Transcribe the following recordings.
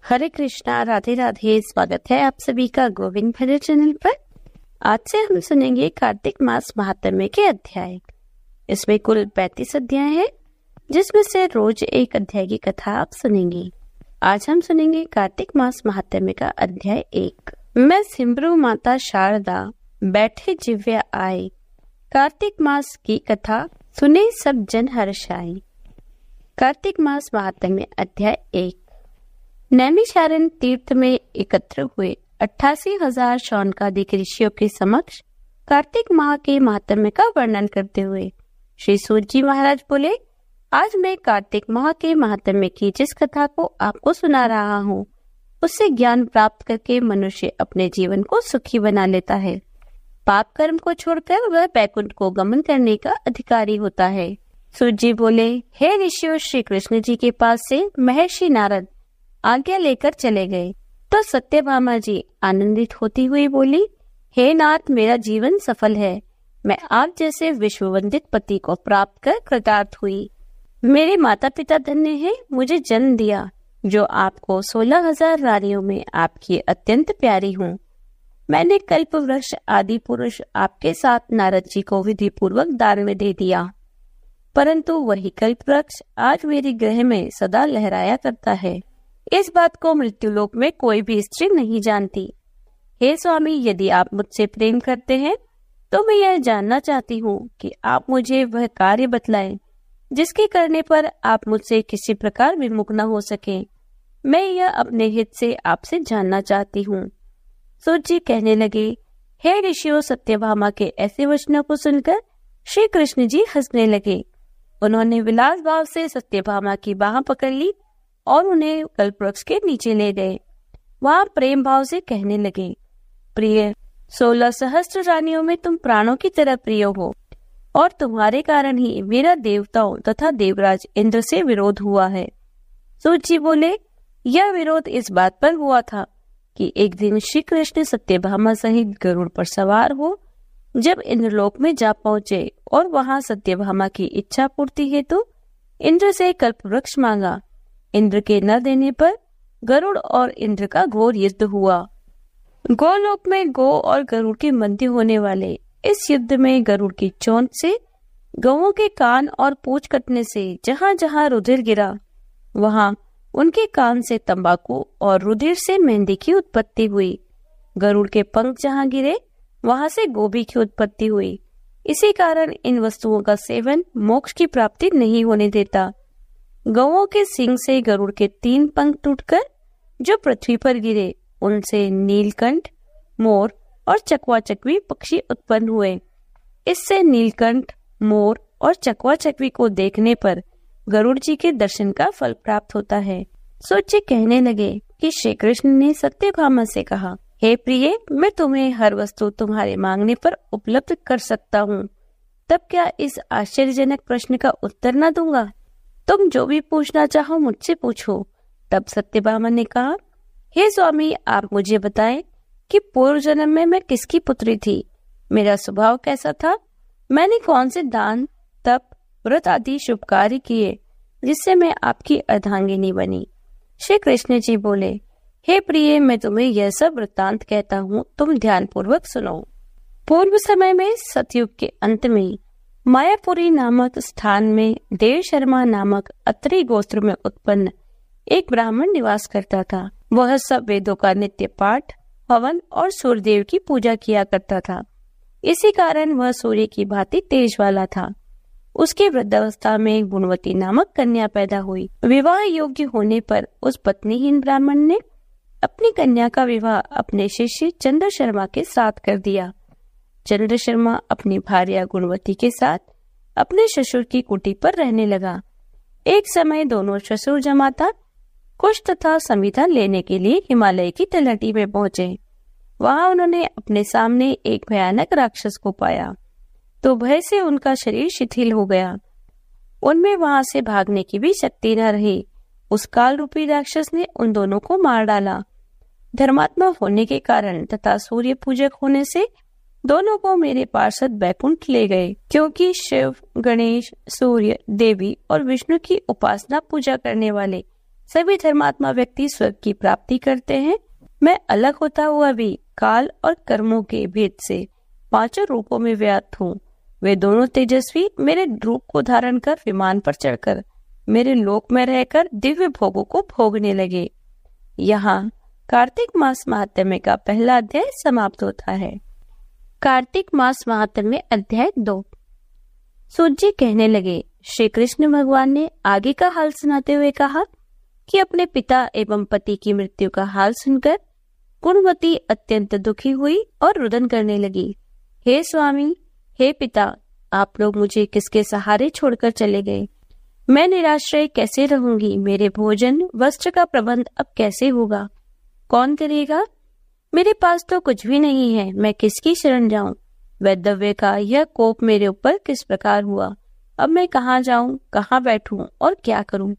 हरे कृष्णा, राधे राधे। स्वागत है आप सभी का गोविंद भजन चैनल पर। आज से हम सुनेंगे कार्तिक मास महात्म्य के अध्याय। इसमें कुल 35 अध्याय है, जिसमें से रोज एक अध्याय की कथा आप सुनेंगे। आज हम सुनेंगे कार्तिक मास महात्म्य का अध्याय 1। मैं सिमरू माता शारदा, बैठे जिव्या आए, कार्तिक मास की कथा सुने सब जन हर्षाए। कार्तिक मास महात्म्य अध्याय 1। नैमिषारण्य तीर्थ में एकत्र हुए 88,000 शौनकादिक ऋषियों के समक्ष कार्तिक माह के महात्म्य का वर्णन करते हुए श्री सूत जी महाराज बोले, आज मैं कार्तिक माह के महात्म्य की जिस कथा को आपको सुना रहा हूँ, उससे ज्ञान प्राप्त करके मनुष्य अपने जीवन को सुखी बना लेता है। पाप कर्म को छोड़कर वह बैकुंठ को गमन करने का अधिकारी होता है। सूत जी बोले, हे ऋषियों, श्री कृष्ण जी के पास से महर्षि नारद आज्ञा लेकर चले गए तो सत्यभामा जी आनंदित होती हुई बोली, हे नाथ, मेरा जीवन सफल है। मैं आप जैसे विश्ववंदित पति को प्राप्त कर कृतार्थ हुई। मेरे माता पिता धन्य हैं, मुझे जन्म दिया, जो आपको 16,000 रानियों में आपकी अत्यंत प्यारी हूँ। मैंने कल्प वृक्ष आदि पुरुष आपके साथ नारद जी को विधि पूर्वक दान में दे दिया, परंतु वही कल्प वृक्ष आज मेरे गृह में सदा लहराया करता है। इस बात को मृत्युलोक में कोई भी स्त्री नहीं जानती। हे स्वामी, यदि आप मुझसे प्रेम करते हैं तो मैं यह जानना चाहती हूँ कि आप मुझे वह कार्य बतलाएं जिसके करने पर आप मुझसे किसी प्रकार विमुख न हो सके। मैं यह अपने हित से आपसे जानना चाहती हूँ। सूत जी कहने लगे, हे ऋषियों, सत्यभामा के ऐसे वचनों को सुनकर श्री कृष्ण जी हंसने लगे। उन्होंने विलास भाव से सत्यभामा की बाह पकड़ ली और उन्हें कल्पवृक्ष के नीचे ले गए। वहां प्रेम भाव से कहने लगे, प्रिय, 16 सहस्त्र रानियों में तुम प्राणों की तरह प्रिय हो और तुम्हारे कारण ही मेरा देवताओं तथा देवराज इंद्र से विरोध हुआ है। सूत जी बोले, यह विरोध इस बात पर हुआ था कि एक दिन श्री कृष्ण सत्यभामा सहित गरुड़ पर सवार हो जब इंद्रलोक में जा पहुंचे और वहां सत्यभामा की इच्छा पूर्ति हेतु इंद्र से कल्पवृक्ष मांगा। इंद्र के न देने पर गरुड़ और इंद्र का घोर युद्ध हुआ। गोलोक में गो और गरुड़ के मध्य होने वाले इस युद्ध में गरुड़ की चोंच से, गौओं के कान और पूंछ कटने से जहां जहां रुधिर गिरा, वहां उनके कान से तंबाकू और रुधिर से मेहंदी की उत्पत्ति हुई। गरुड़ के पंख जहां गिरे, वहां से गोभी की उत्पत्ति हुई। इसी कारण इन वस्तुओं का सेवन मोक्ष की प्राप्ति नहीं होने देता। गौओं के सींग से गरुड़ के 3 पंख टूटकर जो पृथ्वी पर गिरे, उनसे नीलकंठ, मोर और चकवा चकवी पक्षी उत्पन्न हुए। इससे नीलकंठ, मोर और चकवा चकवी को देखने पर गरुड़ जी के दर्शन का फल प्राप्त होता है। सूत जी कहने लगे कि श्री कृष्ण ने सत्यभामा से कहा, हे प्रिय, मैं तुम्हें हर वस्तु तुम्हारे मांगने पर उपलब्ध कर सकता हूँ। तब क्या इस आश्चर्यजनक प्रश्न का उत्तर न दूंगा? तुम जो भी पूछना चाहो मुझसे पूछो। तब सत्यभामा ने कहा, हे स्वामी, आप मुझे बताएं कि पूर्व जन्म में मैं किसकी पुत्री थी, मेरा स्वभाव कैसा था, मैंने कौन से दान, तप, व्रत आदि शुभ कार्य किए जिससे मैं आपकी अर्धांगिनी बनी। श्री कृष्ण जी बोले, हे प्रिय, मैं तुम्हें यह सब वृत्तांत कहता हूँ, तुम ध्यान पूर्वक सुनो। पूर्व समय में सतयुग के अंत में मायापुरी नामक स्थान में देव शर्मा नामक अत्रि गोत्र में उत्पन्न एक ब्राह्मण निवास करता था। वह सब वेदों का नित्य पाठ, हवन और सूर्यदेव की पूजा किया करता था। इसी कारण वह सूर्य की भांति तेज वाला था। उसकी वृद्धावस्था में गुणवती नामक कन्या पैदा हुई। विवाह योग्य होने पर उस पत्नीहीन ब्राह्मण ने अपनी कन्या का विवाह अपने शिष्य चंद्र शर्मा के साथ कर दिया। चंद्र शर्मा अपनी भार्या गुणवती के साथ अपने ससुर की कुटी पर रहने लगा। एक समय दोनों ससुर जमाता कुश तथा संविधा लेने के लिए हिमालय की तलहटी में पहुंचे। वहां उन्होंने अपने सामने एक भयानक राक्षस को पाया तो भय से उनका शरीर शिथिल हो गया। उनमें वहां से भागने की भी शक्ति न रही। उस काल रूपी राक्षस ने उन दोनों को मार डाला। धर्मात्मा होने के कारण तथा सूर्य पूजक होने से दोनों को मेरे पार्षद बैकुंठ ले गए, क्योंकि शिव, गणेश, सूर्य, देवी और विष्णु की उपासना पूजा करने वाले सभी धर्मात्मा व्यक्ति स्वर्ग की प्राप्ति करते हैं। मैं अलग होता हुआ भी काल और कर्मों के भेद से पांचों रूपों में व्याप्त हूँ। वे दोनों तेजस्वी मेरे रूप को धारण कर विमान पर चढ़कर मेरे लोक में रहकर दिव्य भोगों को भोगने लगे। यहाँ कार्तिक मास महात्म्य का पहला अध्याय समाप्त होता है। कार्तिक मास महात्म्य अध्याय 2। सूत जी कहने लगे, श्री कृष्ण भगवान ने आगे का हाल सुनाते हुए कहा कि अपने पिता एवं पति की मृत्यु का हाल सुनकर गुणवती अत्यंत दुखी हुई और रुदन करने लगी। हे स्वामी, हे पिता, आप लोग मुझे किसके सहारे छोड़कर चले गए? मैं निराश्रय कैसे रहूंगी? मेरे भोजन वस्त्र का प्रबंध अब कैसे होगा? कौन करेगा? मेरे पास तो कुछ भी नहीं है, मैं किसकी शरण जाऊं? वैधव्य का यह कोप मेरे ऊपर किस प्रकार हुआ? अब मैं कहाँ जाऊं, कहाँ बैठूं और क्या करूं?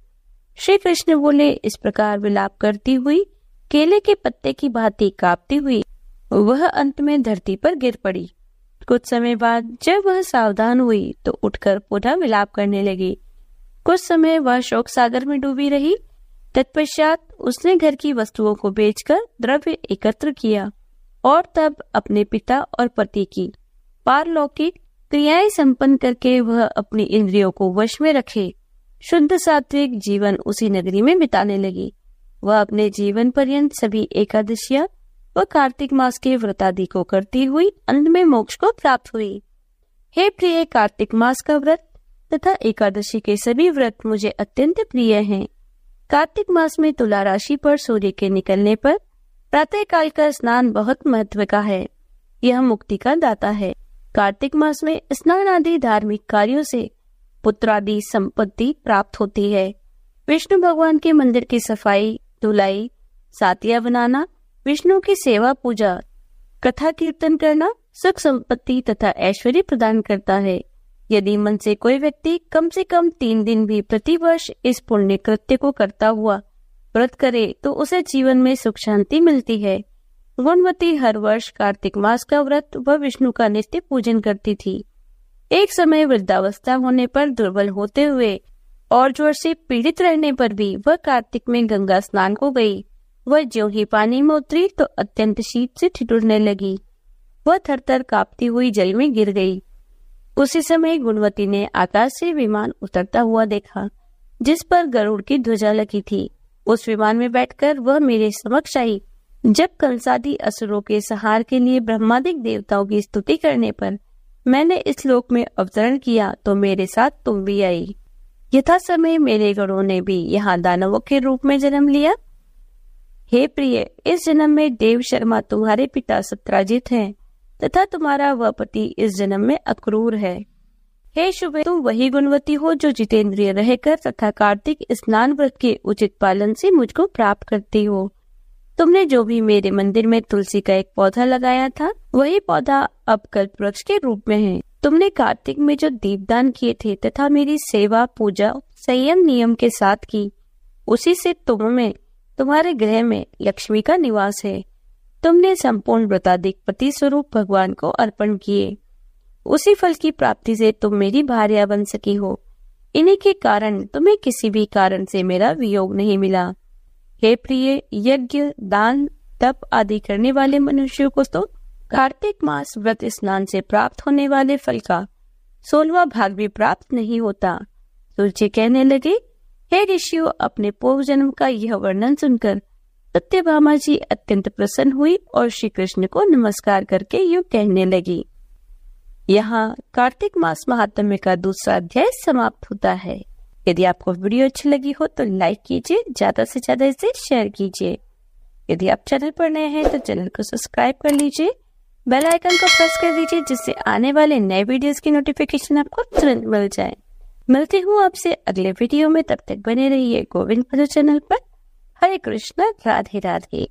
श्री कृष्ण बोले, इस प्रकार विलाप करती हुई केले के पत्ते की भांति कांपती हुई वह अंत में धरती पर गिर पड़ी। कुछ समय बाद जब वह सावधान हुई तो उठकर पुनः विलाप करने लगी। कुछ समय वह शोक सागर में डूबी रही। तत्पश्चात उसने घर की वस्तुओं को बेचकर द्रव्य एकत्र किया और तब अपने पिता और पति की पारलौकिक क्रियाएं संपन्न करके वह अपनी इंद्रियों को वश में रखे शुद्ध सात्विक जीवन उसी नगरी में बिताने लगी। वह अपने जीवन पर्यंत सभी एकादशियां व कार्तिक मास के व्रतादि को करती हुई अंत में मोक्ष को प्राप्त हुई। हे प्रिय, कार्तिक मास का व्रत तथा एकादशी के सभी व्रत मुझे अत्यंत प्रिय हैं। कार्तिक मास में तुला राशि पर सूर्य के निकलने पर प्रातः काल का स्नान बहुत महत्व का है। यह मुक्ति का दाता है। कार्तिक मास में स्नान आदि धार्मिक कार्यों से पुत्रादि संपत्ति प्राप्त होती है। विष्णु भगवान के मंदिर की सफाई, धुलाई, सातिया बनाना, विष्णु की सेवा पूजा, कथा कीर्तन करना सुख संपत्ति तथा ऐश्वर्य प्रदान करता है। यदि मन से कोई व्यक्ति कम से कम 3 दिन भी प्रतिवर्ष इस पुण्य कृत्य को करता हुआ व्रत करे तो उसे जीवन में सुख शांति मिलती है। गुणवती हर वर्ष कार्तिक मास का व्रत वह विष्णु का नित्य पूजन करती थी। एक समय वृद्धावस्था होने पर दुर्बल होते हुए और ज्वर से पीड़ित रहने पर भी वह कार्तिक में गंगा स्नान को गई। वह ज्यों ही पानी में उतरी तो अत्यंत शीत से ठिठुरने लगी। वह थरथर कांपती हुई जल में गिर गई। उसी समय गुणवती ने आकाश से विमान उतरता हुआ देखा जिस पर गरुड़ की ध्वजा लगी थी। उस विमान में बैठकर वह मेरे समक्ष आई। जब कंसादी असुरों के संहार के लिए ब्रह्मादिक देवताओं की स्तुति करने पर मैंने इस लोक में अवतरण किया तो मेरे साथ तुम भी आई। यथा समय मेरे गणों ने भी यहाँ दानवों के रूप में जन्म लिया। हे प्रिय, इस जन्म में देव शर्मा तुम्हारे पिता सत्राजित हैं तथा तुम्हारा वह पति इस जन्म में अक्रूर है। हे शुभे, तुम वही गुणवती हो जो जितेंद्रिय रहकर तथा कार्तिक स्नान व्रत के उचित पालन से मुझको प्राप्त करती हो। तुमने जो भी मेरे मंदिर में तुलसी का एक पौधा लगाया था वही पौधा अब कल्प वृक्ष के रूप में है। तुमने कार्तिक में जो दीपदान किए थे तथा मेरी सेवा पूजा संयम नियम के साथ की, उसी से तुम में तुम्हारे गृह में लक्ष्मी का निवास है। तुमने संपूर्ण व्रताधिक पति स्वरूप भगवान को अर्पण किए, उसी फल की प्राप्ति से तुम मेरी भार्या बन सकी हो। इन्हीं के कारण तुम्हें किसी भी कारण से मेरा वियोग नहीं मिला। हे प्रिय, यज्ञ दान तप आदि करने वाले मनुष्यों को तो कार्तिक मास व्रत स्नान से प्राप्त होने वाले फल का 16वां भाग भी प्राप्त नहीं होता। सूर्य कहने लगे, हे ऋषियों, अपने पूर्व जन्म का यह वर्णन सुनकर सत्यभामा जी अत्यंत प्रसन्न हुई और श्री कृष्ण को नमस्कार करके यूं कहने लगी। यहाँ कार्तिक मास महात्म्य का दूसरा अध्याय समाप्त होता है। यदि आपको वीडियो अच्छी लगी हो तो लाइक कीजिए, ज्यादा से ज्यादा इसे शेयर कीजिए। यदि आप चैनल पर नए हैं तो चैनल को सब्सक्राइब कर लीजिए, बेल आइकन को प्रेस कर दीजिए जिससे आने वाले नए वीडियोस की नोटिफिकेशन आपको तुरंत मिल जाए। मिलती हूँ आपसे अगले वीडियो में, तब तक बने रहिए गोविंद भजो चैनल पर। हरे कृष्ण, राधे राधे।